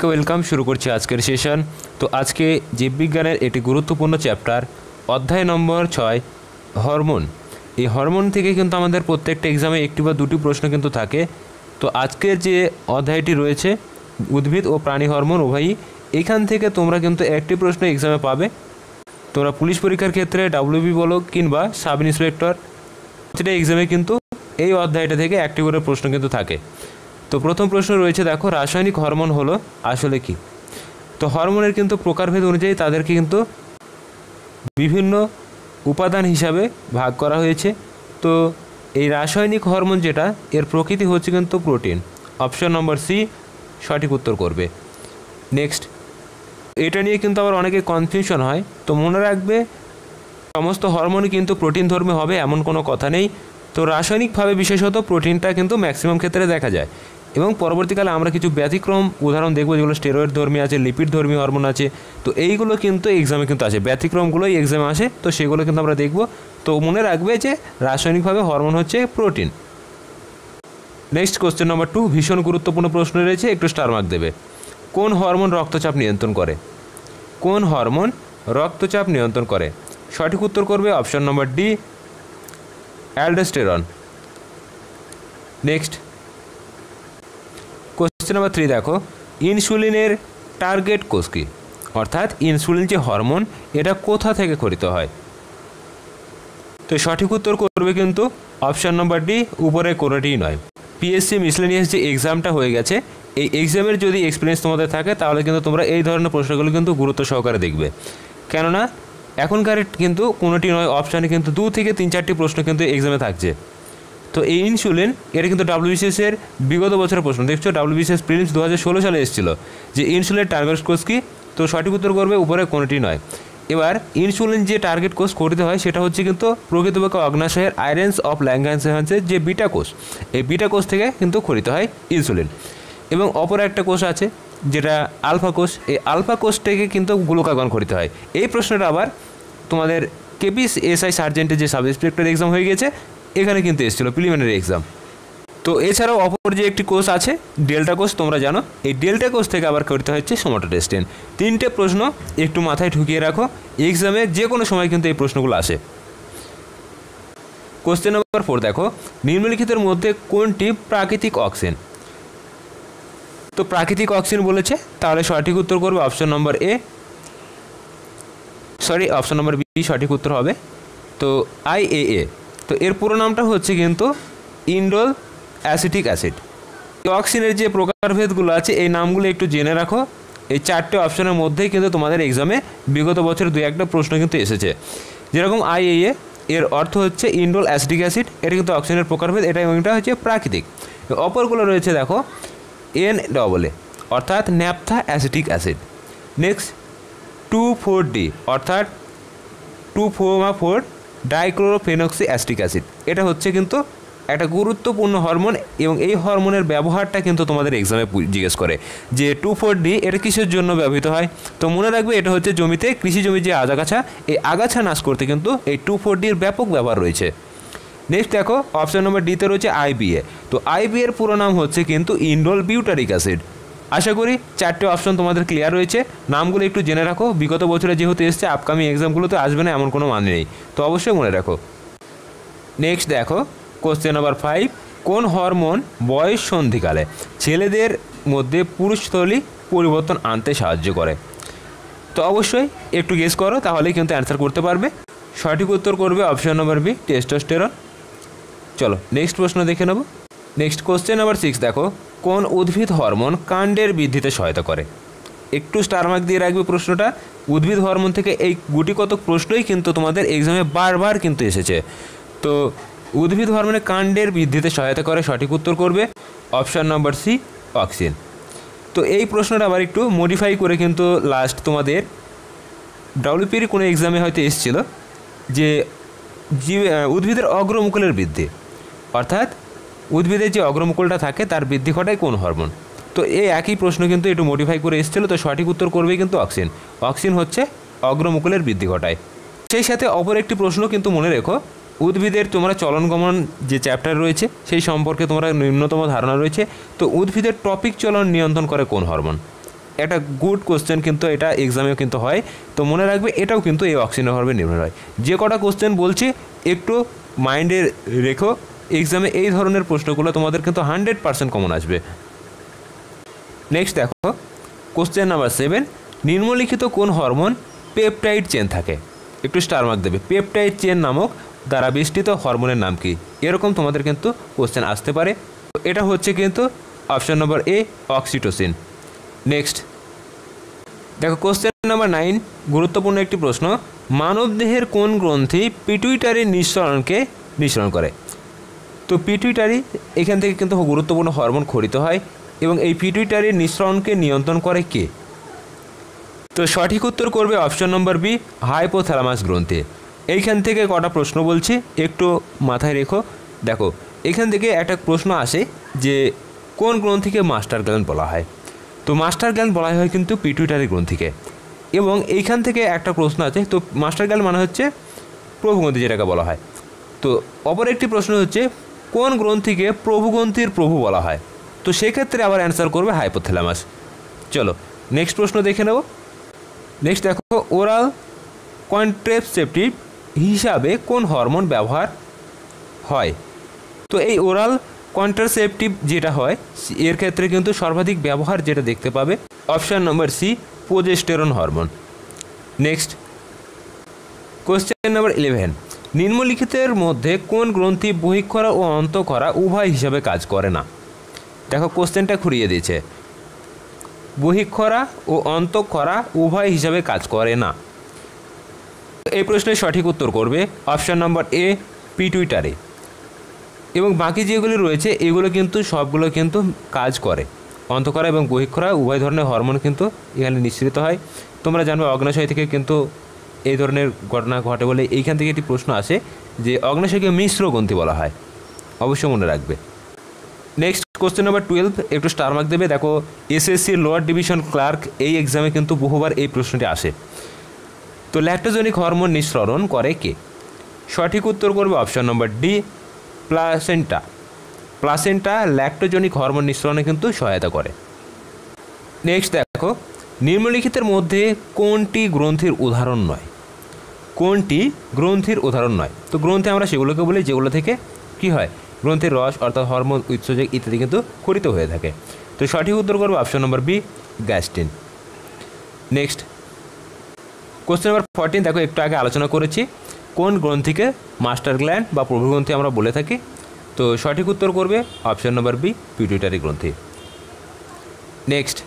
Welcome. শুরু করছি আজকের সেশন। তো আজকে জীববিজ্ঞানের একটি গুরুত্বপূর্ণ চ্যাপ্টার অধ্যায় নম্বর 6 হরমোন। এই হরমোন থেকে কিন্তু আমাদের প্রত্যেকটা এক্সামে একটি বা দুটি প্রশ্ন কিন্তু থাকে। তো আজকের যে অধ্যায়টি রয়েছে উদ্ভিদ ও প্রাণী হরমোন উভয়ই, এখান থেকে তোমরা কিন্তু একটি প্রশ্ন এক্সামে পাবে। তোমরা পুলিশ পরীক্ষার ক্ষেত্রে ডাব্লিউবি বলো কিংবা সাব ইন্সপেক্টর, সেটা এক্সামে কিন্তু এই অধ্যায়টা থেকে একটি করে প্রশ্ন কিন্তু থাকে। তো প্রথম প্রশ্ন রয়েছে, দেখো, রাসায়নিক হরমোন হলো আসলে কি? তো হরমোনের কিন্তু প্রকারভেদ অনুযায়ী তাদেরকে কিন্তু বিভিন্ন উপাদান হিসাবে ভাগ করা হয়েছে। তো এই রাসায়নিক হরমোন যেটা, এর প্রকৃতি হচ্ছে কিন্তু প্রোটিন। অপশন নম্বর সি সঠিক উত্তর করবে। নেক্সট, এটা নিয়ে কিন্তু আবার অনেকে কনফিউশন হয়। তো মনে রাখবে, সমস্ত হরমোনই কিন্তু প্রোটিন ধর্মী হবে এমন কোনো কথা নেই। তো রাসায়নিকভাবে বিশেষত প্রোটিনটা কিন্তু ম্যাক্সিমাম ক্ষেত্রে দেখা যায়, এবং পরবর্তীকালে আমরা কিছু ব্যতিক্রম উদাহরণ দেখব, যেগুলো স্টেরয়েড ধর্মী আছে, লিপিড ধর্মী হরমোন আছে। তো এইগুলো কিন্তু এক্সামে কিন্তু আসে, ব্যতিক্রমগুলোই এক্সামে আসে। তো সেগুলো কিন্তু আমরা দেখব। তো মনে রাখবে যে রাসায়নিকভাবে হরমোন হচ্ছে প্রোটিন। নেক্সট কোশ্চেন নম্বর 2, ভীষণ গুরুত্বপূর্ণ প্রশ্ন রয়েছে, একটু স্টার মার্ক দেবে। কোন হরমোন রক্তচাপ নিয়ন্ত্রণ করে? কোন হরমোন রক্তচাপ নিয়ন্ত্রণ করে? সঠিক উত্তর করবে option number D, aldosterone. Next question number 3, দেখো, ইনসুলিনের টার্গেট কোষ কি? অর্থাৎ ইনসুলিন যে হরমোন, এটা কোথা থেকে খরিত হয়? তো সঠিক উত্তর করবে কিন্তু অপশান নম্বর ডি, উপরে কোনোটিই নয়। পিএসসি মিসলেনিয়াস যে এক্সামটা হয়ে গেছে, এই এক্সামের যদি এক্সপিরিয়েন্স তোমাদের থাকে, তাহলে কিন্তু তোমরা এই ধরনের প্রশ্নগুলো কিন্তু গুরুত্ব সহকারে দেখবে। কেননা এখনকার কিন্তু কোনোটি নয়, অপশানে কিন্তু 2 থেকে 3-4টি প্রশ্ন কিন্তু এক্সামে থাকছে। তো এই ইনসুলিন, এটা কিন্তু ডাব্লিউবিসিএসের বিগত বছরের প্রশ্ন। দেখছো, ডাব্লিউবিসিএস প্রিলিমস 2016 সালে এসেছিল যে ইনসুলিনের টার্গেট কোষ কি? তো সঠিক উত্তর করবে উপরে কোনোটি নয়। এবার ইনসুলিন যে টার্গেট কোষ খরিত হয়, সেটা হচ্ছে কিন্তু প্রকৃতপক্ষে অগ্নাশয়ের আয়রেন্স অফ ল্যাঙ্গারহ্যান্সের যে বিটা কোষ, এই বিটা কোষ থেকে কিন্তু খরিত হয় ইনসুলিন। এবং অপর একটা কোষ আছে যেটা আলফা কোষ, এই আলফা কোষ থেকে কিন্তু গ্লুকাগন খরিত হয়। এই প্রশ্নটা আবার তোমাদের কেপি এসআই সার্জেন্টের যে সাব ইন্সপেক্টর এক্সাম হয়ে গেছে, এখানে কিন্তু এসেছিল প্রিলিমিনারি এক্সাম। তো এছাড়াও অপর যে একটি কোষ আছে ডেল্টা কোষ, তোমরা জানো, এই ডেল্টা কোষ থেকে আবার করতে হচ্ছে সোমাটোটেস্টিন। 3টে প্রশ্ন একটু মাথায় ঢুকিয়ে রাখো, এক্সামে যে কোনো সময় কিন্তু এই প্রশ্নগুলো আসে। কোশ্চেন নাম্বার 4, দেখো, নিম্নলিখিতের মধ্যে কোনটি প্রাকৃতিক অক্সিজেন? তো প্রাকৃতিক অক্সিজেন বলেছে, তাহলে সঠিক উত্তর করবে অপশন নম্বর এ, অপশন নম্বর বি সঠিক উত্তর হবে। তো IAA, তো এর পুরো নামটা হচ্ছে কিন্তু ইন্ডোল অ্যাসিটিক অ্যাসিড। অক্সিজেনের যে প্রকারভেদগুলো আছে, এই নামগুলো একটু জেনে রাখো। এই 4টে অপশনের মধ্যেই কিন্তু তোমাদের এক্সামে বিগত বছর 2-1টা প্রশ্ন কিন্তু এসেছে। যেরকম IAA, এর অর্থ হচ্ছে ইন্ডোল অ্যাসিটিক অ্যাসিড, এটা কিন্তু অক্সিজেনের প্রকারভেদ, এটা হচ্ছে প্রাকৃতিক। অপরগুলো রয়েছে, দেখো, NAA, অর্থাৎ naphtha acetic acid. Next 2,4-D, অর্থাৎ 2,4 ডাইক্লোরোফেনক্সি অ্যাসিটিক অ্যাসিড। এটা হচ্ছে কিন্তু একটা গুরুত্বপূর্ণ হরমোন, এবং এই হরমোনের ব্যবহারটা কিন্তু তোমাদের এক্সামে জিজ্ঞেস করে যে 2,4-D এটা কিসের জন্য ব্যবহৃত হয়। তো মনে রাখবে, এটা হচ্ছে জমিতে, কৃষি জমির যে আগাছা, এই আগাছা নাশ করতে কিন্তু এই 2,4-Dর ব্যাপক ব্যবহার রয়েছে। নেক্সট দেখো, অপশন নম্বর ডিতে রয়েছে IBA। তো IBA এর পুরো নাম হচ্ছে কিন্তু ইন্ডোল বিউটারিক অ্যাসিড। আশা করি 4টে অপশন তোমাদের ক্লিয়ার রয়েছে। নামগুলো একটু জেনে রাখো, বিগত বছরে যেহেতু এসছে, আপকামিং এক্সামগুলোতে আসবে না এমন কোনো মানে নেই, তো অবশ্যই মনে রাখো। নেক্সট দেখো, কোশ্চেন নাম্বার 5, কোন হরমোন বয়স সন্ধিকালে ছেলেদের মধ্যে পুরুষস্থলী পরিবর্তন আনতে সাহায্য করে? তো অবশ্যই একটু গেস করো, তাহলেই কিন্তু অ্যান্সার করতে পারবে। সঠিক উত্তর করবে অপশন নম্বর বি, টেস্টোস্টেরন। চলো নেক্সট প্রশ্ন দেখে নেব। নেক্সট কোশ্চেন নাম্বার 6, দেখো, কোন উদ্ভিদ হরমোন কাণ্ডের বৃদ্ধিতে সহায়তা করে? একটু স্টার মার্ক দিয়ে রাখবে প্রশ্নটা। উদ্ভিদ হরমোন থেকে এই গুটি কত প্রশ্নই কিন্তু তোমাদের এক্সামে বারবার কিন্তু এসেছে। তো উদ্ভিদ হরমোনের কাণ্ডের বৃদ্ধিতে সহায়তা করে, সঠিক উত্তর করবে অপশান নম্বর সি, অক্সিন। তো এই প্রশ্নটা আবার একটু মডিফাই করে কিন্তু লাস্ট তোমাদের ডাব্লিউপির কোনো এক্সামে হয়তো এসেছিল যে উদ্ভিদের অগ্রমুকুলের বৃদ্ধি, অর্থাৎ উদ্ভিদের যে অগ্রমুকুলটা থাকে তার বৃদ্ধি ঘটায় কোন হরমোন? তো এই একই প্রশ্ন কিন্তু একটু মডিফাই করে এসেছিলো। তো সঠিক উত্তর করবে কিন্তু অক্সিন। অক্সিন হচ্ছে অগ্রমুকুলের বৃদ্ধি ঘটায়। সেই সাথে অপর একটি প্রশ্ন কিন্তু মনে রেখো, উদ্ভিদের তোমরা চলন গমন যে চ্যাপ্টার রয়েছে সেই সম্পর্কে তোমরা ন্যূনতম ধারণা রয়েছে। তো উদ্ভিদের টপিক চলন নিয়ন্ত্রণ করে কোন হরমোন? একটা গুড কোশ্চেন, কিন্তু এটা এক্সামেও কিন্তু হয়। তো মনে রাখবে এটাও কিন্তু এই অক্সিজেনের হরমোনে নির্ভর হয়। যে কটা কোশ্চেন বলছি একটু মাইন্ডে রেখো, এক্সামে এই ধরনের প্রশ্নগুলো তোমাদের কিন্তু 100% কমন আসবে। নেক্সট দেখো কোশ্চেন নাম্বার 7, নিম্নলিখিত কোন হরমোন পেপটাইড চেন থাকে? একটু স্টার মার্ক দেবে। পেপটাইড চেন নামক দ্বারা বেষ্টিত হরমোনের নাম কি? এরকম তোমাদের কিন্তু কোশ্চেন আসতে পারে। এটা হচ্ছে কিন্তু অপশন নম্বর এ, অক্সিটোসিন। নেক্সট দেখো কোশ্চেন নাম্বার 9, গুরুত্বপূর্ণ একটি প্রশ্ন, মানবদেহের কোন গ্রন্থি পিটুইটারি নিঃসরণ করে? তো পিটুইটারি এখান থেকে কিন্তু গুরুত্বপূর্ণ হরমোন খরিত হয়, এবং এই পিটুইটারির নিঃসরণকে নিয়ন্ত্রণ করে কে? তো সঠিক উত্তর করবে অপশন নম্বর বি, হাইপোথ্যালামাস গ্রন্থি। এইখান থেকে কটা প্রশ্ন বলছি একটু মাথায় রেখো। দেখো এখান থেকে একটা প্রশ্ন আসে যে কোন গ্রন্থিকে মাস্টার গ্ল্যান্ড বলা হয়? তো মাস্টার গ্ল্যান্ড বলা হয় কিন্তু পিটুইটারি গ্রন্থিকে। এবং এইখান থেকে একটা প্রশ্ন আছে, তো মাস্টার গ্ল্যান্ড মানে হচ্ছে প্রভুগ্রন্থি যেটাকে বলা হয়। তো অপর একটি প্রশ্ন হচ্ছে কোন গ্রন্থিকে প্রভুগ্রন্থির প্রভু বলা হয়? তো সেক্ষেত্রে আবার অ্যান্সার করবে হাইপোথ্যালামাস। চলো নেক্সট প্রশ্ন দেখে নেব। নেক্সট দেখো, ওরাল কন্ট্রাসেপটিভ হিসাবে কোন হরমোন ব্যবহার হয়? তো এই ওরাল কন্ট্রাসেপটিভ যেটা হয় এর ক্ষেত্রে কিন্তু সর্বাধিক ব্যবহার যেটা দেখতে পাবে option number C, progesterone hormone. Next question number 11, নিম্নলিখিতের মধ্যে কোন গ্রন্থি বহিঃক্ষরা ও অন্তঃক্ষরা উভয় হিসাবে কাজ করে না? দেখো কোশ্চেনটা ঘুরিয়ে দিয়েছে, বহিঃক্ষরা ও অন্তঃক্ষরা উভয় হিসাবে কাজ করে না। এই প্রশ্নের সঠিক উত্তর করবে অপশান নম্বর এ, পিটুইটারি। এবং বাকি যেগুলি রয়েছে এগুলো কিন্তু সবগুলো কিন্তু কাজ করে, অন্তঃক্ষরা এবং বহিঃক্ষরা উভয় ধরনের হরমোন কিন্তু এখানে নিঃসৃত হয়। তোমরা জানবে অগ্নাশয় থেকে কিন্তু এই ধরনের ঘটনা ঘটে বলে এইখান থেকে একটি প্রশ্ন আসে যে অগ্নাশয়কে মিশ্র গ্রন্থি বলা হয়, অবশ্যই মনে রাখবে। নেক্সট কোশ্চেন নাম্বার 12, একটু স্টার মার্ক দেবে। দেখো এসএসসি লোয়ার ডিভিশন ক্লার্ক এই এক্সামে কিন্তু বহুবার এই প্রশ্নটি আসে। তো ল্যাক্টোজেনিক হরমোন নিঃসরণ করে কে? সঠিক উত্তর করবে option number D, placenta. Placenta lactogenic hormone নিঃসরণে কিন্তু সহায়তা করে। নেক্সট দেখো, নিম্নলিখিতের মধ্যে কোনটি গ্রন্থির উদাহরণ নয়? কোনটি গ্রন্থির উদাহরণ নয়? তো গ্রন্থি আমরা সেগুলোকে বলি যেগুলো থেকে কি হয়, গ্রন্থির রস অর্থাৎ হরমোন, উৎসেচক ইত্যাদি কিন্তু খরিত হয়ে থাকে। তো সঠিক উত্তর করবো option number B, gastrin. Next question number 14, দেখো একটু আগে আলোচনা করেছি কোন গ্রন্থিকে মাস্টার গ্ল্যান্ড বা প্রভুগ্রন্থি আমরা বলে থাকি। তো সঠিক উত্তর করবে অপশন নম্বর বি, পিটুইটারি গ্রন্থি। নেক্সট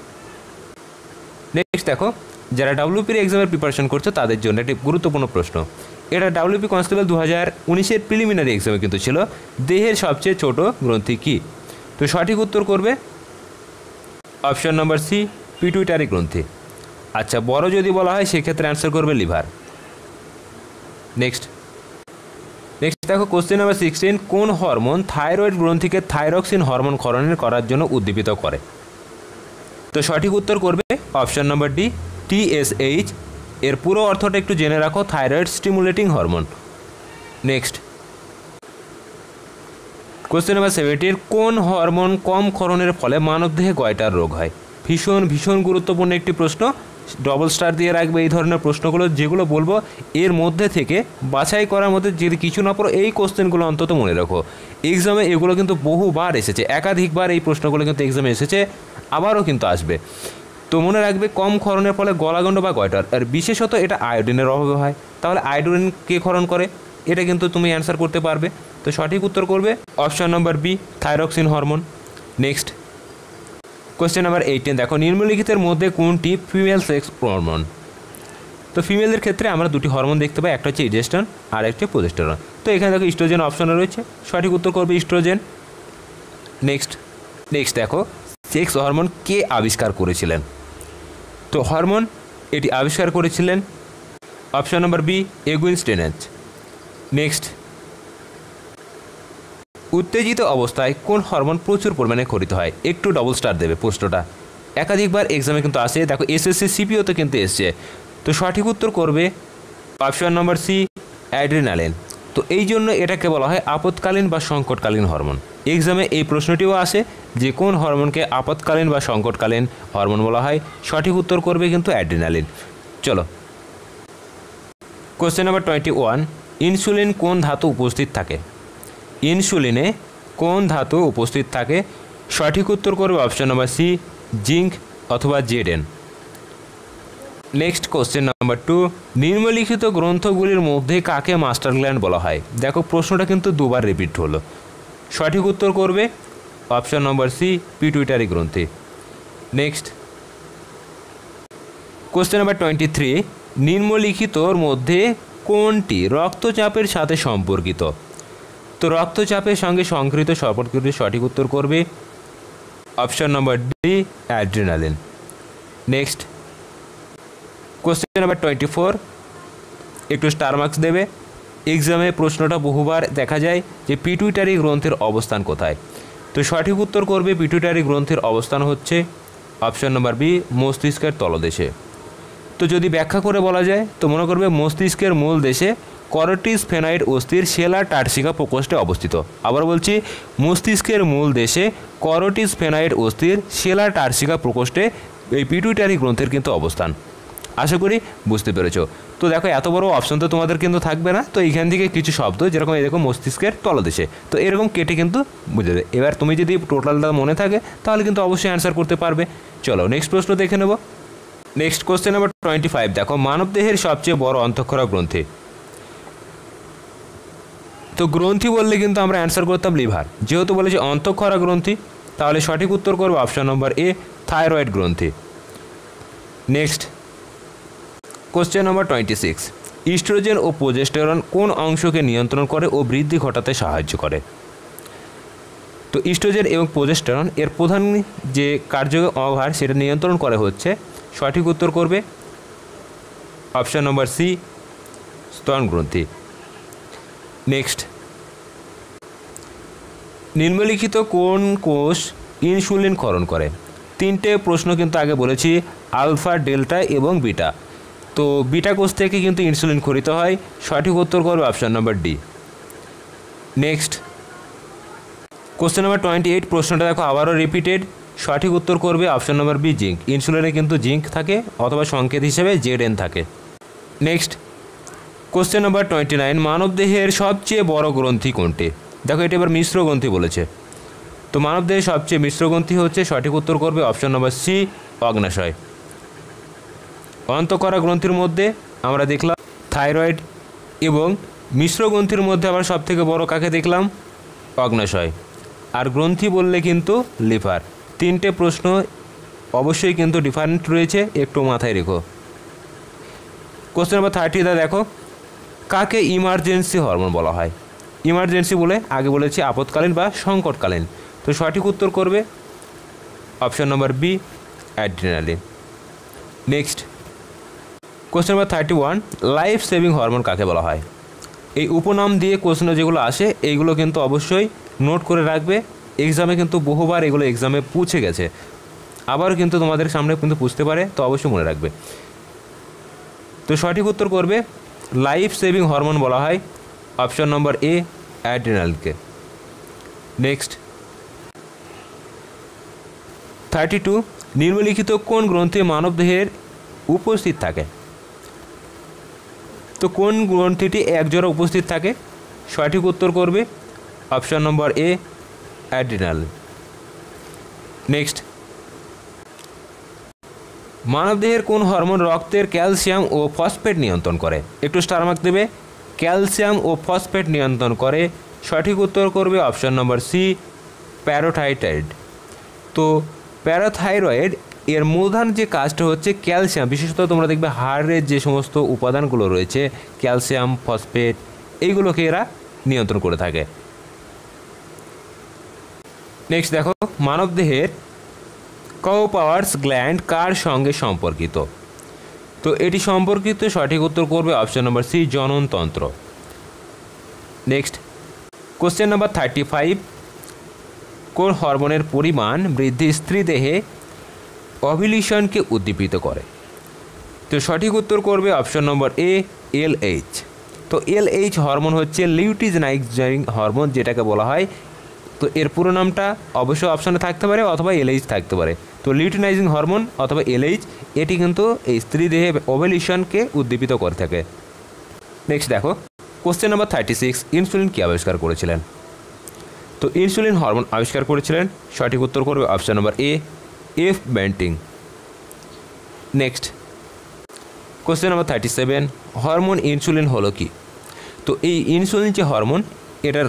দেখো যারা ডাব্লিউপির এক্সামের প্রিপারেশন করছে তাদের জন্য একটি গুরুত্বপূর্ণ প্রশ্ন। এটা ডাব্লিউপি কনস্টেবল 2019-এর প্রিলিমিনারি এক্সামে কিন্তু ছিল, দেহের সবচেয়ে ছোট গ্রন্থি কি? তো সঠিক উত্তর করবে অপশন নম্বর সি, পিটুইটারি গ্রন্থি। আচ্ছা বড় যদি বলা হয় সেক্ষেত্রে অ্যান্সার করবে লিভার। নেক্সট দেখো কোশ্চেন নাম্বার 16, কোন হরমোন থাইরয়েড গ্রন্থিকে থাইরক্সিন হরমোন ক্ষরণ করার জন্য উদ্দীপিত করে? তো সঠিক উত্তর করবে অপশন নম্বর ডি, টিএসএইচ। এর পুরো অর্থটা একটু জেনে রাখো, thyroid stimulating hormone. Next question number 17, কোন হরমোন কম ক্ষরণের ফলে মানবদেহে গয়টার রোগ হয়? ভীষণ গুরুত্বপূর্ণ একটি প্রশ্ন, ডবল স্টার দিয়ে রাখবে এই ধরনের প্রশ্নগুলো। যেগুলো বলবো এর মধ্যে থেকে বাছাই করার মধ্যে যদি কিছু না পড়ো এই কোশ্চেনগুলো অন্তত মনে রাখো। এক্সামে এগুলো কিন্তু বহুবার এসেছে, একাধিকবার এই প্রশ্নগুলো কিন্তু এক্সামে এসেছে, আবারও কিন্তু আসবে। তো মনে রাখবে কম ক্ষরণের ফলে গলাগণ্ড বা গয়টার, আর বিশেষত এটা আয়োডিনের অভাবে হয়। তাহলে আয়োডিন কে ক্ষরণ করে? এটা কিন্তু তুমি অ্যান্সার করতে পারবে। তো সঠিক উত্তর করবে option number B, thyroxine hormone. Next question number 18, দেখো নিম্নলিখিতের মধ্যে কোনটি ফিমেল সেক্স হরমোন? তো ফিমেলদের ক্ষেত্রে আমরা দুটি হরমোন দেখতে পাই, একটা হচ্ছে ইস্ট্রোজেন আর একটা প্রোজেস্টেরন। তো এখানে দেখো ইস্ট্রোজেন অপশনে রয়েছে, সঠিক উত্তর করবে ইস্ট্রোজেন। নেক্সট দেখো সেক্স হরমোন কে আবিষ্কার করেছিলেন? তো হরমোন এটি আবিষ্কার করেছিলেন অপশন নম্বর বি, এগুইন স্টেনেজ। নেক্সট উত্তেজিত অবস্থায় কোন হরমোন প্রচুর পরিমাণে খরিত হয়? একটু ডবল স্টার দেবে, প্রশ্নটা একাধিকবার এক্সামে কিন্তু আসে, দেখো এসএসসি সিপিওতে কিন্তু এসছে। তো সঠিক উত্তর করবে অপশন নম্বর সি, অ্যাড্রিনালিন। তো এই জন্য এটাকে বলা হয় আপৎকালীন বা সংকটকালীন হরমোন। এক্সামে এই প্রশ্নটিও আসে যে কোন হরমোনকে আপৎকালীন বা সংকটকালীন হরমোন বলা হয়। সঠিক উত্তর করবে কিন্তু অ্যাড্রিনালিন। চলো কোশ্চেন নাম্বার 21, ইনসুলিন কোন ধাতু উপস্থিত থাকে? ইনসুলিনে কোন ধাতু উপস্থিত থাকে? সঠিক উত্তর করবে অপশন নাম্বার সি, জিঙ্ক অথবা জেডএন। নেক্সট কোশ্চেন নাম্বার 2, নিম্নলিখিত গ্রন্থগুলির মধ্যে কাকে মাস্টার গ্ল্যান্ড বলা হয়? দেখো প্রশ্নটা কিন্তু দুবার রিপিট হলো। সঠিক উত্তর করবে অপশন নম্বর সি, পিটুইটারি গ্রন্থি। নেক্সট কোশ্চেন নাম্বার 23, নিম্নলিখিতর মধ্যে কোনটি রক্তচাপের সাথে সম্পর্কিত? তো রক্তচাপের সঙ্গে সংকৃত সম্পর্কিত সঠিক উত্তর করবে option number D, adrenaline. Next question number 24, একটু স্টার মার্কস দেবে। এক্সামে প্রশ্নটা বহুবার দেখা যায় যে পিটুইটারি গ্রন্থের অবস্থান কোথায়? তো সঠিক উত্তর করবে পিটুইটারি গ্রন্থের অবস্থান হচ্ছে অপশন নম্বর বি, মস্তিষ্কের তলদেশে। তো যদি ব্যাখ্যা করে বলা যায় তো মনে করবে মস্তিষ্কের মূল দেশে করোটিস ফেনয়েড অস্থির সেলা টার্সিকা প্রকোষ্ঠে অবস্থিত। আবার বলছি, মস্তিষ্কের মূল দেশে করোটিস ফেনয়েড অস্থির সেলা টার্সিকা প্রকোষ্ঠে এই পিটুইটারি গ্রন্থের কিন্তু অবস্থান। আশা করি বুঝতে পেরেছ। তো দেখো এত বড় অপশন তো তোমাদের কিন্তু থাকবে না। তো এইখান থেকে কিছু শব্দ যেরকম এরকম মস্তিষ্কের তলদেশে, তো এরকম কেটে কিন্তু বুঝে দেবে। এবার তুমি যদি টোটালটা মনে থাকে তাহলে কিন্তু অবশ্যই অ্যান্সার করতে পারবে। চলো নেক্সট প্রশ্ন দেখে নেব। নেক্সট কোশ্চেন নাম্বার 25, দেখো মানবদেহের সবচেয়ে বড় অন্তঃক্ষরা গ্রন্থি। তো গ্রন্থি বললে কিন্তু আমরা অ্যান্সার করতাম লিভার, যেহেতু বলেছি অন্তঃক্ষরা গ্রন্থি তাহলে সঠিক উত্তর করবো অপশন নম্বর এ, থাইরয়েড গ্রন্থি। নেক্সট কোশ্চেন নম্বর 26, ইস্ট্রোজেন ও প্রোজেস্টেরন কোন অংশকে নিয়ন্ত্রণ করে ও বৃদ্ধি ঘটাতে সাহায্য করে? তো ইস্ট্রোজেন এবং প্রোজেস্টেরন এর প্রধান যে কার্য অভার সেটা নিয়ন্ত্রণ করে হচ্ছে, সঠিক উত্তর করবে অপশন নম্বর সি, স্তন গ্রন্থি। নেক্সট নিম্নলিখিত কোন কোষ ইনসুলিন ক্ষরণ করে? তিনটে প্রশ্ন কিন্তু আগে বলেছি, আলফা, ডেল্টা এবং বিটা। তো বিটা কোষ থেকে কিন্তু ইনসুলিন ক্ষরিত হয়। সঠিক উত্তর করবে option number D. Next question number 28, প্রশ্নটা দেখো আবারও রিপিটেড। সঠিক উত্তর করবে অপশন নম্বর বি, জিঙ্ক। ইনসুলিনে কিন্তু জিঙ্ক থাকে অথবা সংকেত হিসেবে জেডএন থাকে। নেক্সট কোশ্চেন নাম্বার 29, মানবদেহের সবচেয়ে বড় গ্রন্থি কোনটি? দেখো এটা এবার মিশ্র গ্রন্থি বলেছে। তো মানবদেহের সবচেয়ে মিশ্র গ্রন্থি হচ্ছে, সঠিক উত্তর করবে অপশন নম্বর সি, অগ্নাশয়। অন্তঃক্ষরা গ্রন্থির মধ্যে আমরা দেখলাম থাইরয়েড, এবং মিশ্র গ্রন্থির মধ্যে আবার সবথেকে বড় কাকে দেখলাম? অগ্নাশয়। আর গ্রন্থি বললে কিন্তু লিভার। তিনটে প্রশ্ন অবশ্যই কিন্তু ডিফারেন্ট রয়েছে, একটু মাথায় রেখো। কোশ্চেন নাম্বার 30 দেখো, কাকে ইমার্জেন্সি হরমোন বলা হয়? ইমার্জেন্সি বলে আগে বলেছি আপৎকালীন বা সংকটকালীন। তো সঠিক উত্তর করবে option number B, adrenaline. Next question number 31, life saving hormone কাকে বলা হয়? এই উপনাম দিয়ে কোশ্চেন যেগুলো আসে এইগুলো কিন্তু অবশ্যই নোট করে রাখবে। এক্সামে কিন্তু বহুবার এগুলো এক্সামে পুছে গেছে, আবারও কিন্তু তোমাদের সামনে কিন্তু পুছতে পারে, তো অবশ্যই মনে রাখবে। তো সঠিক উত্তর করবে লাইফ সেভিং হরমোন বলা হয় অপশন নম্বর এ, অ্যাড্রিনালকে। নেক্সট 32, নিম্নলিখিত কোন গ্রন্থি মানবদেহের উপস্থিত থাকে? তো কোন গ্রন্থিটি একজোড়া উপস্থিত থাকে? সঠিক উত্তর করবে অপশন নম্বর এ, অ্যাড্রিনাল। নেক্সট মানবদেহের কোন হরমোন রক্তের ক্যালসিয়াম ও ফসফেট নিয়ন্ত্রণ করে? একটু স্টার মার্ক দেবে। ক্যালসিয়াম ও ফসফেট নিয়ন্ত্রণ করে, সঠিক উত্তর করবে অপশন নম্বর সি, প্যারাথাইরয়েড। তো প্যারাথাইরয়েড এর মূলধান যে কাজটা হচ্ছে ক্যালসিয়াম, বিশেষত তোমরা দেখবে হাড়ের যে সমস্ত উপাদানগুলো রয়েছে ক্যালসিয়াম, ফসফেট, এইগুলোকে এরা নিয়ন্ত্রণ করে থাকে। নেক্সট দেখো, মানবদেহের কাউপাওয়ার্স গ্ল্যান্ড কার সঙ্গে সম্পর্কিত? তো এটি সম্পর্কিত, সঠিক উত্তর করবে অপশন নম্বর সি, জননতন্ত্র। নেক্সট কোশ্চেন নাম্বার 35, কোন হরমোনের পরিমাণ বৃদ্ধি স্ত্রী দেহে ওভুলেশনকে উদ্দীপিত করে? তো সঠিক উত্তর করবে অপশন নম্বর এ, এলএইচ। তো তো LH হরমোন হচ্ছে লিউটিনাইজিং হরমোন যেটাকে বলা হয়। তো এর পুরো নামটা অবশ্যই অপশানে থাকতে পারে অথবা LH থাকতে পারে। তো লিউটিনাইজিং হরমোন অথবা LH এটি কিন্তু এই স্ত্রী দেহে ওভ্যুলেশনকে উদ্দীপিত করে থাকে। নেক্সট দেখো কোশ্চেন নাম্বার 36, ইনসুলিন কি আবিষ্কার করেছিলেন? তো ইনসুলিন হরমোন আবিষ্কার করেছিলেন, সঠিক উত্তর করবে option number F Bentinck. Next question number 37, hormone insulin হলো কি? তো এই ইনসুলিন যে হরমোন এটার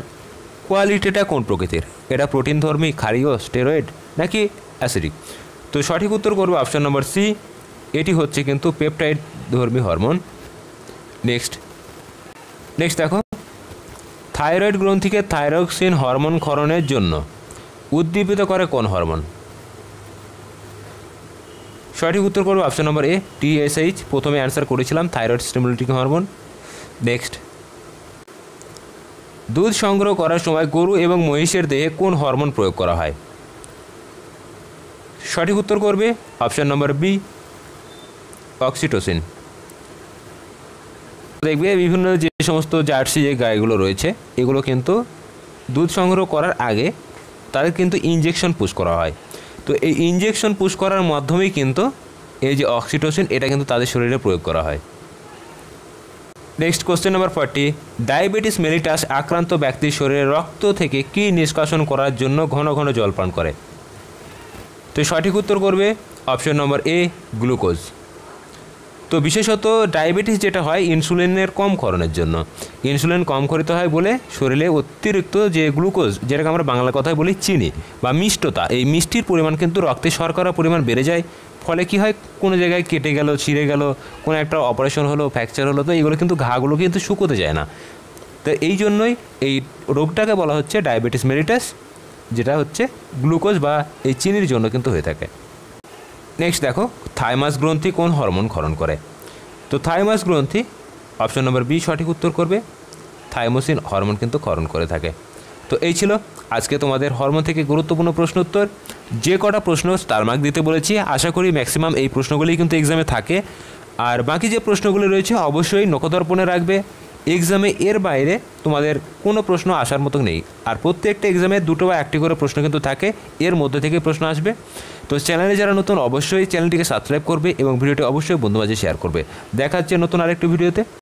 কোয়ালিটিটা কোন প্রকৃতির? এটা প্রোটিন ধর্মী, ক্ষারীয়, স্টেরয়েড নাকি অ্যাসিডিক? তো সঠিক উত্তর করবে অপশান নম্বর সি, এটি হচ্ছে কিন্তু পেপটাইড ধর্মী হরমোন। নেক্সট দেখো থাইরয়েড গ্রন্থিকে থাইরক্সিন হরমোন ক্ষরণের জন্য উদ্দীপিত করে কোন হরমোন? সঠিক উত্তর করবে অপশান নম্বর এ, TSH। প্রথমে অ্যান্সার করেছিলাম থাইরয়েড স্টিমুলেটিং হরমোন। নেক্সট দুধ সংগ্রহ করার সময় গরু এবং মহিষের দেহে কোন হরমোন প্রয়োগ করা হয়? সঠিক উত্তর করবে অপশান নম্বর বি, অক্সিটোসিন। দেখবে বিভিন্ন যে সমস্ত জার্সি যে গাইগুলো রয়েছে এগুলো কিন্তু দুধ সংগ্রহ করার আগে তাদের কিন্তু ইনজেকশন পুশ করা হয়। তো এই ইনজেকশন পুশ করার মাধ্যমেই কিন্তু এই যে অক্সিটোসিন এটা কিন্তু তাদের শরীরে প্রয়োগ করা হয়। Next question number 40, diabetes mellitus আক্রান্ত ব্যক্তির শরীরে রক্ত থেকে কী নিষ্কাশন করার জন্য ঘন ঘন জল পান করে? তো সঠিক উত্তর করবে অপশন নম্বর এ, গ্লুকোজ। তো বিশেষত ডায়াবেটিস যেটা হয় ইনসুলিনের কম ক্ষরণের জন্য, ইনসুলিন কম ক্ষরিত হয় বলে শরীরে অতিরিক্ত যে গ্লুকোজ যেটাকে আমরা বাংলা কথায় বলি চিনি বা মিষ্টতা, এই মিষ্টির পরিমাণ কিন্তু রক্তে শর্করার পরিমাণ বেড়ে যায়। ফলে কি হয়, কোনো জায়গায় কেটে গেল, ছিঁড়ে গেল, কোনো একটা অপারেশন হলো, ফ্র্যাকচার হলো, তো এইগুলো কিন্তু ঘাগুলো কিন্তু শুকোতে যায় না। তো এই জন্যই এই রোগটাকে বলা হচ্ছে ডায়াবেটিস মেলিটাস, যেটা হচ্ছে গ্লুকোজ বা এই চিনির জন্য কিন্তু হয়ে থাকে। নেক্সট দেখো থাইমাস গ্রন্থি কোন হরমোন ক্ষরণ করে? তো থাইমাস গ্রন্থি অপশন নম্বর বি সঠিক উত্তর করবে, থাইমোসিন হরমোন কিন্তু ক্ষরণ করে থাকে। তো এই ছিল আজকে তোমাদের হরমোন থেকে গুরুত্বপূর্ণ প্রশ্ন উত্তর। যে কটা প্রশ্ন স্টার মার্ক দিতে বলেছি আশা করি ম্যাক্সিমাম এই প্রশ্নগুলি কিন্তু এক্সামে থাকে। আর বাকি যে প্রশ্নগুলি রয়েছে অবশ্যই নখদর্পণে রাখবে। এক্সামে এর বাইরে তোমাদের কোনো প্রশ্ন আসার মতো নেই। আর প্রত্যেকটা এক্সামে 2 বা 1টি করে প্রশ্ন কিন্তু থাকে, এর মধ্যে থেকে প্রশ্ন আসবে। তো চ্যানেলে যারা নতুন অবশ্যই চ্যানেলটিকে সাবস্ক্রাইব করবে এবং ভিডিওটি অবশ্যই বন্ধুদের মাঝে শেয়ার করবে। দেখা হচ্ছে নতুন আরেকটি ভিডিওতে।